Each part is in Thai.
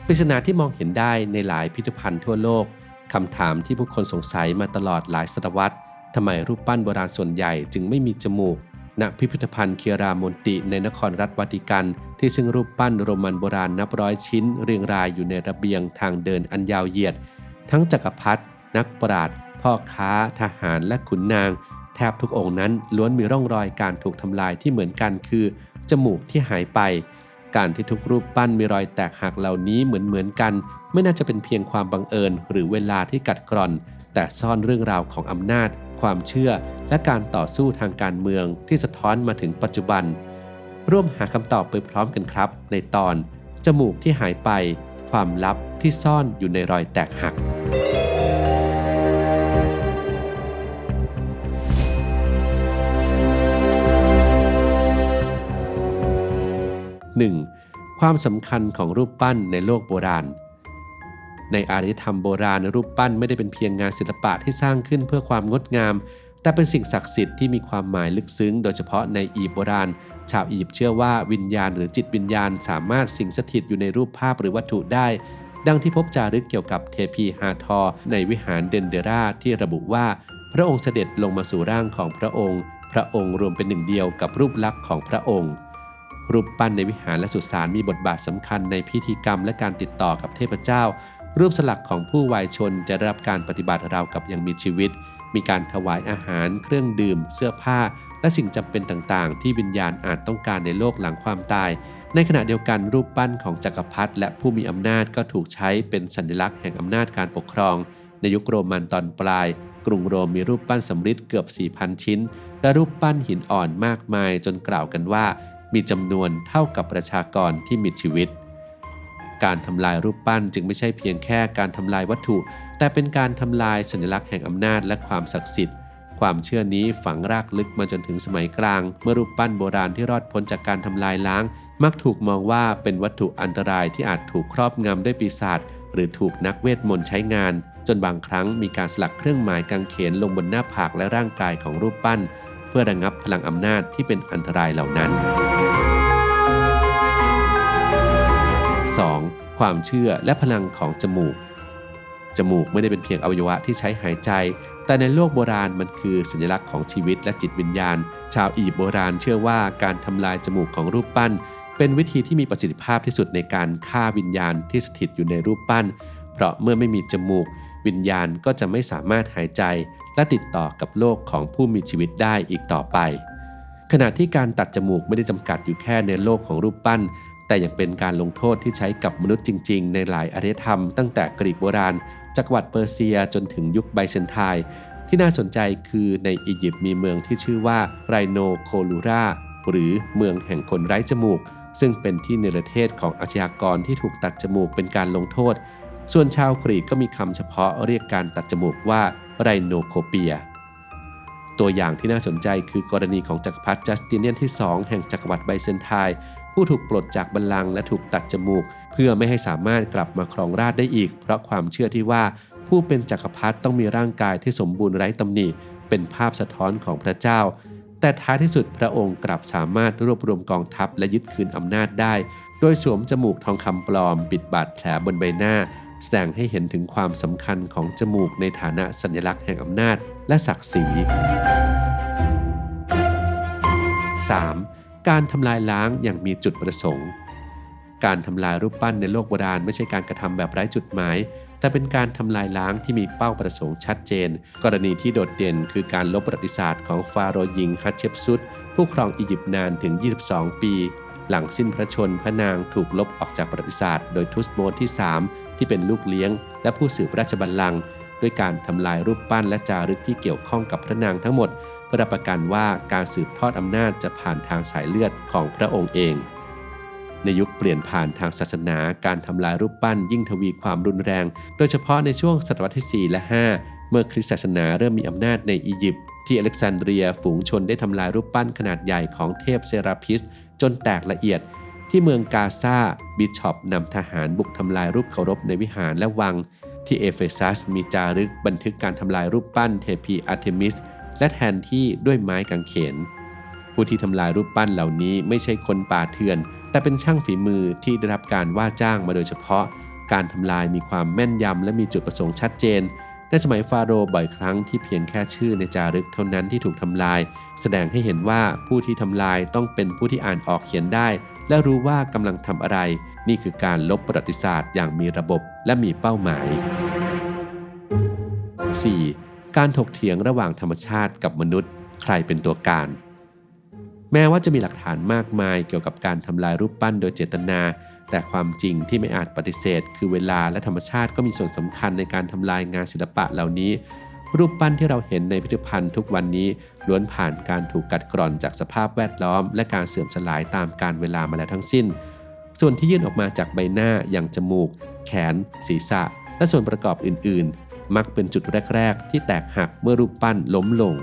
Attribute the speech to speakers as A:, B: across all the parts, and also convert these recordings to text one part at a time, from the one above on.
A: ปริศนาที่มองเห็นได้ในหลายพิพิธภัณฑ์ทั่วโลกคำถามที่ผู้คนสงสัยมาตลอดหลายศตวรรษทำไมรูปปั้นโบราณส่วนใหญ่จึงไม่มีจมูกณพิพิธภัณฑ์เคียรามอนติในนครรัฐวาติกันที่ซึ่งรูปปั้นโรมันโบราณนับร้อยชิ้นเรียงรายอยู่ในระเบียงทางเดินอันยาวเหยียดทั้งจักรพรรดินักปราชญ์พ่อค้าทหารและขุนนางแทบทุกองค์นั้นล้วนมีร่องรอยการถูกทำลายที่เหมือนกันคือจมูกที่หายไปการที่ทุกรูปปั้นมีรอยแตกหักเหล่านี้เหมือนกันไม่น่าจะเป็นเพียงความบังเอิญหรือเวลาที่กัดกร่อนแต่ซ่อนเรื่องราวของอำนาจความเชื่อและการต่อสู้ทางการเมืองที่สะท้อนมาถึงปัจจุบันร่วมหาคำตอบไปพร้อมกันครับในตอนจมูกที่หายไปความลับที่ซ่อนอยู่ในรอยแตกหัก1. ความสำคัญของรูปปั้นในโลกโบราณในอารยธรรมโบราณรูปปั้นไม่ได้เป็นเพียงงานศิลปะที่สร้างขึ้นเพื่อความงดงามแต่เป็นสิ่งศักดิ์สิทธิ์ที่มีความหมายลึกซึ้งโดยเฉพาะในอียิปต์โบราณชาวอียิปต์เชื่อว่าวิญญาณหรือจิตวิญญาณสามารถสิงสถิตอยู่ในรูปภาพหรือวัตถุได้ดังที่พบจารึกเกี่ยวกับเทพีฮาทอร์ในวิหารเดนเดราที่ระบุว่าพระองค์เสด็จลงมาสู่ร่างของพระองค์รวมเป็นหนึ่งเดียวกับรูปลักษณ์ของพระองค์รูปปั้นในวิหารและสุสานมีบทบาทสำคัญในพิธีกรรมและการติดต่อกับเทพเจ้ารูปสลักของผู้วายชนจะได้รับการปฏิบัติราวกับยังมีชีวิตมีการถวายอาหารเครื่องดื่มเสื้อผ้าและสิ่งจำเป็นต่างๆที่วิญญาณอาจต้องการในโลกหลังความตายในขณะเดียวกันรูปปั้นของจักรพรรดิและผู้มีอำนาจก็ถูกใช้เป็นสัญลักษณ์แห่งอำนาจการปกครองในยุคโรมันตอนปลายกรุงโรมมีรูปปั้นสำริดเกือบ 4,000 ชิ้นและรูปปั้นหินอ่อนมากมายจนกล่าวกันว่ามีจำนวนเท่ากับประชากรที่มีชีวิตการทำลายรูปปั้นจึงไม่ใช่เพียงแค่การทำลายวัตถุแต่เป็นการทำลายสัญลักษณ์แห่งอำนาจและความศักดิ์สิทธิ์ความเชื่อนี้ฝังรากลึกมาจนถึงสมัยกลางเมื่อรูปปั้นโบราณที่รอดพ้นจากการทำลายล้างมักถูกมองว่าเป็นวัตถุอันตรายที่อาจถูกครอบงำด้วยปีศาจหรือถูกนักเวทมนต์ใช้งานจนบางครั้งมีการสลักเครื่องหมายกางเขนลงบนหน้าผากและร่างกายของรูปปั้นเพื่อระงับพลังอำนาจที่เป็นอันตรายเหล่านั้น 2. ความเชื่อและพลังของจมูกไม่ได้เป็นเพียงอวัยวะที่ใช้หายใจแต่ในโลกโบราณมันคือสัญลักษณ์ของชีวิตและจิตวิญญาณชาวอียิปต์โบราณเชื่อว่าการทำลายจมูกของรูปปั้นเป็นวิธีที่มีประสิทธิภาพที่สุดในการฆ่าวิญญาณที่สถิตอยู่ในรูปปั้นเพราะเมื่อไม่มีจมูกวิญญาณก็จะไม่สามารถหายใจและติดต่อกับโลกของผู้มีชีวิตได้อีกต่อไปขณะที่การตัดจมูกไม่ได้จำกัดอยู่แค่ในโลกของรูปปั้นแต่ยังเป็นการลงโทษที่ใช้กับมนุษย์จริงๆในหลายอารยธรรมตั้งแต่กรีกโบราณจักรวรรดิเปอร์เซียจนถึงยุคไบแซนไทน์ที่น่าสนใจคือในอียิปต์มีเมืองที่ชื่อว่าไรโนโคลูราหรือเมืองแห่งคนไร้จมูกซึ่งเป็นที่เนรเทศของอาชญากรที่ถูกตัดจมูกเป็นการลงโทษส่วนชาวกรีกก็มีคำเฉพาะเรียกการตัดจมูกว่าไรโนโคเปียตัวอย่างที่น่าสนใจคือกรณีของจักรพรรดิจัสติเนียนที่ 2แห่งจักรวรรดิไบแซนไทน์ผู้ถูกปลดจากบัลลังก์และถูกตัดจมูกเพื่อไม่ให้สามารถกลับมาครองราชย์ได้อีกเพราะความเชื่อที่ว่าผู้เป็นจักรพรรดิต้องมีร่างกายที่สมบูรณ์ไร้ตำหนิเป็นภาพสะท้อนของพระเจ้าแต่ท้ายที่สุดพระองค์กลับสามารถรวบรวมกองทัพและยึดคืนอำนาจได้โดยสวมจมูกทองคำปลอมปิดบาดแผลบนใบหน้าแสดงให้เห็นถึงความสำคัญของจมูกในฐานะสัญลักษณ์แห่งอำนาจและศักดิ์ศรี 3. การทำลายล้างอย่างมีจุดประสงค์การทำลายรูปปั้นในโลกโบราณไม่ใช่การกระทำแบบไร้จุดหมายแต่เป็นการทำลายล้างที่มีเป้าประสงค์ชัดเจนกรณีที่โดดเด่นคือการลบประวัติศาสตร์ของฟาโรห์หญิงฮัตเชปซุตผู้ครองอียิปต์นานถึง22ปีหลังสิ้นพระชนม์พระนางถูกลบออกจากประวัติศาสตร์โดยทุตโมสที่ 3ที่เป็นลูกเลี้ยงและผู้สืบราชบัลลังก์ด้วยการทำลายรูปปั้นและจารึกที่เกี่ยวข้องกับพระนางทั้งหมดเพื่อรับประกันว่าการสืบทอดอำนาจจะผ่านทางสายเลือดของพระองค์เองในยุคเปลี่ยนผ่านทางศาสนาการทำลายรูปปั้นยิ่งทวีความรุนแรงโดยเฉพาะในช่วงศตวรรษที่ 4 และ 5 เมื่อคริสตศาสนาเริ่มมีอำนาจในอียิปต์ที่อเล็กซานเดรียฝูงชนได้ทำลายรูปปั้นขนาดใหญ่ของเทพเซราพิสจนแตกละเอียดที่เมืองกาซาบิชอปนำทหารบุกทำลายรูปเคารพในวิหารและวังที่เอเฟซัสมีจารึกบันทึกการทำลายรูปปั้นเทพีอาร์เทมิสและแทนที่ด้วยไม้กางเขนผู้ที่ทำลายรูปปั้นเหล่านี้ไม่ใช่คนป่าเถื่อนแต่เป็นช่างฝีมือที่ได้รับการว่าจ้างมาโดยเฉพาะ การทำลายมีความแม่นยำและมีจุดประสงค์ชัดเจนในสมัยฟาโรห์บ่อยครั้งที่เพียงแค่ชื่อในจารึกเท่านั้นที่ถูกทำลายแสดงให้เห็นว่าผู้ที่ทำลายต้องเป็นผู้ที่อ่านออกเขียนได้และรู้ว่ากำลังทำอะไรนี่คือการลบประวัติศาสตร์อย่างมีระบบและมีเป้าหมาย 4. การถกเถียงระหว่างธรรมชาติกับมนุษย์ใครเป็นตัวการแม้ว่าจะมีหลักฐานมากมายเกี่ยวกับการทำลายรูปปั้นโดยเจตนาแต่ความจริงที่ไม่อาจปฏิเสธคือเวลาและธรรมชาติก็มีส่วนสำคัญในการทำลายงานศิลปะเหล่านี้รูปปั้นที่เราเห็นในพิพิธภัณฑ์ทุกวันนี้ล้วนผ่านการถูกกัดกร่อนจากสภาพแวดล้อมและการเสื่อมสลายตามกาลเวลามาแล้วทั้งสิ้นส่วนที่ยื่นออกมาจากใบหน้าอย่างจมูกแขนศีรษะและส่วนประกอบอื่นๆมักเป็นจุดแรกๆที่แตกหักเมื่อรูปปั้นล้มลง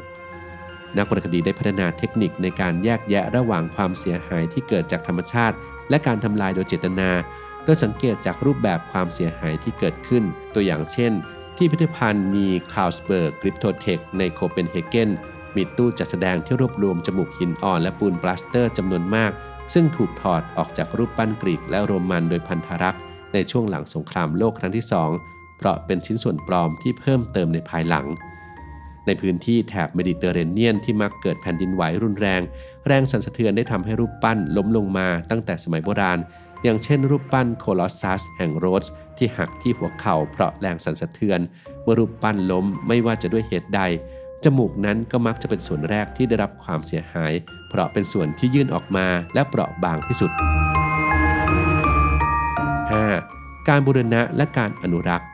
A: นักวรรณคดีได้พัฒนาเทคนิคในการแยกแยะระหว่างความเสียหายที่เกิดจากธรรมชาติและการทำลายโดยเจตนาโดยสังเกตจากรูปแบบความเสียหายที่เกิดขึ้นตัวอย่างเช่นที่พิพิธภัณฑ์นีคลาวสเบิร์กกริปโทเทคในโคเปนเฮเกนมีตู้จัดแสดงที่รวบรวมจมูกหินอ่อนและปูนปลาสเตอร์จำนวนมากซึ่งถูกถอดออกจากรูปปั้นกรีกและโรมันโดยพันธรักษ์ในช่วงหลังสงครามโลกครั้งที่2เพราะเป็นชิ้นส่วนปลอมที่เพิ่มเติมในภายหลังในพื้นที่แถบเมดิเตอร์เรเนียนที่มักเกิดแผ่นดินไหวรุนแรงแรงสั่นสะเทือนได้ทำให้รูปปั้นล้มลงมาตั้งแต่สมัยโบราณอย่างเช่นรูปปั้นโคลอสซัสแห่งโรดส์ที่หักที่หัวเข่าเพราะแรงสั่นสะเทือนเมื่อรูปปั้นล้มไม่ว่าจะด้วยเหตุใดจมูกนั้นก็มักจะเป็นส่วนแรกที่ได้รับความเสียหายเพราะเป็นส่วนที่ยื่นออกมาและเปราะบางที่สุด 5. การบูรณะและการอนุรักษ์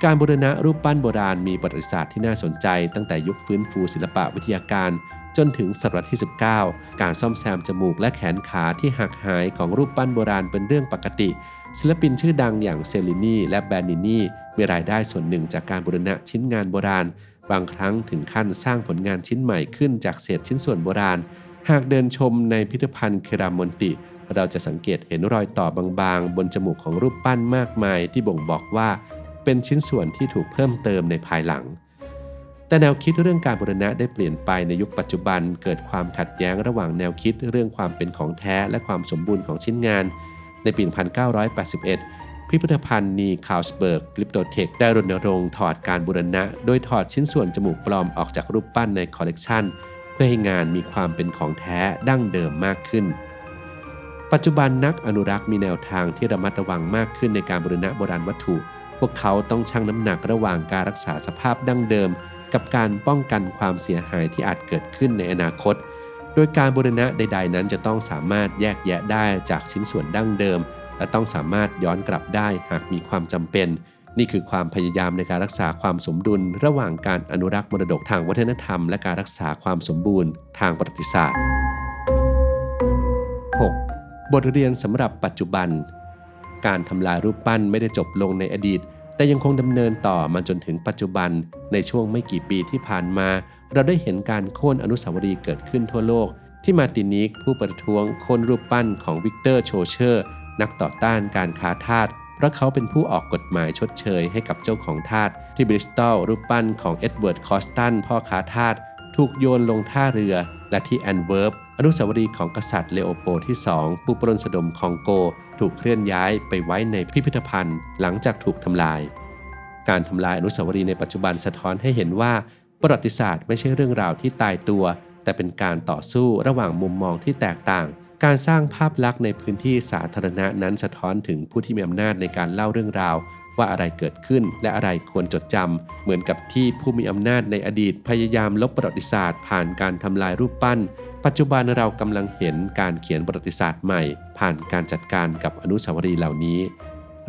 A: การบูรณะรูปปั้นโบราณมีประวัติศาสตร์ที่น่าสนใจตั้งแต่ยุคฟื้นฟูศิลปะวิทยาการจนถึงศตวรรษที่ 19 การซ่อมแซมจมูกและแขนขาที่หักหายของรูปปั้นโบราณเป็นเรื่องปกติศิลปินชื่อดังอย่างเซลินีและแบรนินีมีรายได้ส่วนหนึ่งจากการบูรณะชิ้นงานโบราณบางครั้งถึงขั้นสร้างผลงานชิ้นใหม่ขึ้นจากเศษชิ้นส่วนโบราณหากเดินชมในพิพิธภัณฑ์เครามอนติเราจะสังเกตเห็นรอยต่อบางๆบนจมูกของรูปปั้นมากมายที่บ่งบอกว่าเป็นชิ้นส่วนที่ถูกเพิ่มเติมในภายหลังแต่แนวคิดเรื่องการบูรณะได้เปลี่ยนไปในยุคปัจจุบันเกิดความขัดแย้งระหว่างแนวคิดเรื่องความเป็นของแท้และความสมบูรณ์ของชิ้นงานในปี 1981 พิพิธภัณฑ์นีคลาวสเบิร์กกริปโตเทคได้รณรงค์ถอดการบูรณะโดยถอดชิ้นส่วนจมูกปลอมออกจากรูปปั้นในคอลเลกชันเพื่อให้งานมีความเป็นของแท้ดั้งเดิมมากขึ้นปัจจุบันนักอนุรักษ์มีแนวทางที่ระมัดระวังมากขึ้นในการบูรณะโบราณวัตถุพวกเขาต้องชั่งน้ำหนักระหว่างการรักษาสภาพดั้งเดิมกับการป้องกันความเสียหายที่อาจเกิดขึ้นในอนาคตโดยการบูรณะใดๆนั้นจะต้องสามารถแยกแยะได้จากชิ้นส่วนดั้งเดิมและต้องสามารถย้อนกลับได้หากมีความจำเป็นนี่คือความพยายามในการรักษาความสมดุลระหว่างการอนุรักษ์มรดกทางวัฒนธรรมและการรักษาความสมบูรณ์ทางประวัติศาสตร์ 6. บทเรียนสำหรับปัจจุบันการทำลายรูปปั้นไม่ได้จบลงในอดีตแต่ยังคงดำเนินต่อมาจนถึงปัจจุบันในช่วงไม่กี่ปีที่ผ่านมาเราได้เห็นการโค่นอนุสาวรีย์เกิดขึ้นทั่วโลกที่มาร์ตินิกผู้ประท้วงโค่นรูปปั้นของวิกเตอร์โชเชอร์นักต่อต้านการค้าทาสเพราะเขาเป็นผู้ออกกฎหมายชดเชยให้กับเจ้าของทาสที่บริสตอลรูปปั้นของเอ็ดเวิร์ดคอสตันพ่อค้าทาสถูกโยนลงท่าเรือและที่แอนเวิร์ปอนุสาวรีย์ของกษัตริย์เลโอโปลด์ที่ 2ผู้ปล้นสะดมคองโกถูกเคลื่อนย้ายไปไว้ในพิพิธภัณฑ์หลังจากถูกทำลายการทำลายอนุสาวรีย์ในปัจจุบันสะท้อนให้เห็นว่าประวัติศาสตร์ไม่ใช่เรื่องราวที่ตายตัวแต่เป็นการต่อสู้ระหว่างมุมมองที่แตกต่างการสร้างภาพลักษณ์ในพื้นที่สาธารณะนั้นสะท้อนถึงผู้ที่มีอำนาจในการเล่าเรื่องราวว่าอะไรเกิดขึ้นและอะไรควรจดจำเหมือนกับที่ผู้มีอำนาจในอดีตพยายามลบประวัติศาสตร์ผ่านการทำลายรูปปั้นปัจจุบันเรากำลังเห็นการเขียนประวัติศาสตร์ใหม่ผ่านการจัดการกับอนุสาวรีย์เหล่านี้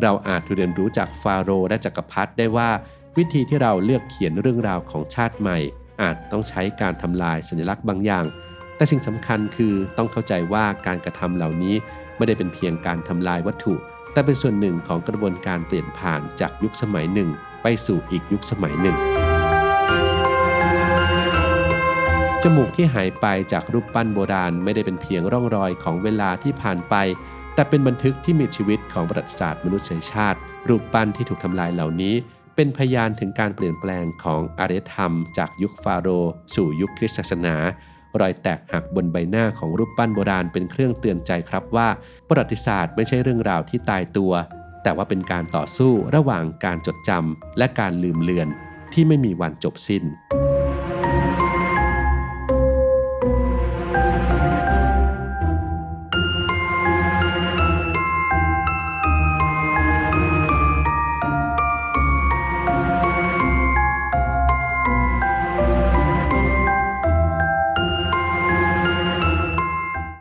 A: เราอาจเรียนรู้จากฟาโรห์และจักรพรรดิได้ว่าวิธีที่เราเลือกเขียนเรื่องราวของชาติใหม่อาจต้องใช้การทำลายสัญลักษณ์บางอย่างแต่สิ่งสำคัญคือต้องเข้าใจว่าการกระทำเหล่านี้ไม่ได้เป็นเพียงการทำลายวัตถุแต่เป็นส่วนหนึ่งของกระบวนการเปลี่ยนผ่านจากยุคสมัยหนึ่งไปสู่อีกยุคสมัยหนึ่งจมูกที่หายไปจากรูปปั้นโบราณไม่ได้เป็นเพียงร่องรอยของเวลาที่ผ่านไปแต่เป็นบันทึกที่มีชีวิตของประวัติศาสตร์มนุษยชาติรูปปั้นที่ถูกทำลายเหล่านี้เป็นพยานถึงการเปลี่ยนแปลงของอารยธรรมจากยุคฟาโรห์สู่ยุคคริสตศาสนารอยแตกหักบนใบหน้าของรูปปั้นโบราณเป็นเครื่องเตือนใจครับว่าประวัติศาสตร์ไม่ใช่เรื่องราวที่ตายตัว แต่ว่าเป็นการต่อสู้ระหว่างการจดจำและการลืมเลือนที่ไม่มีวันจบสิ้น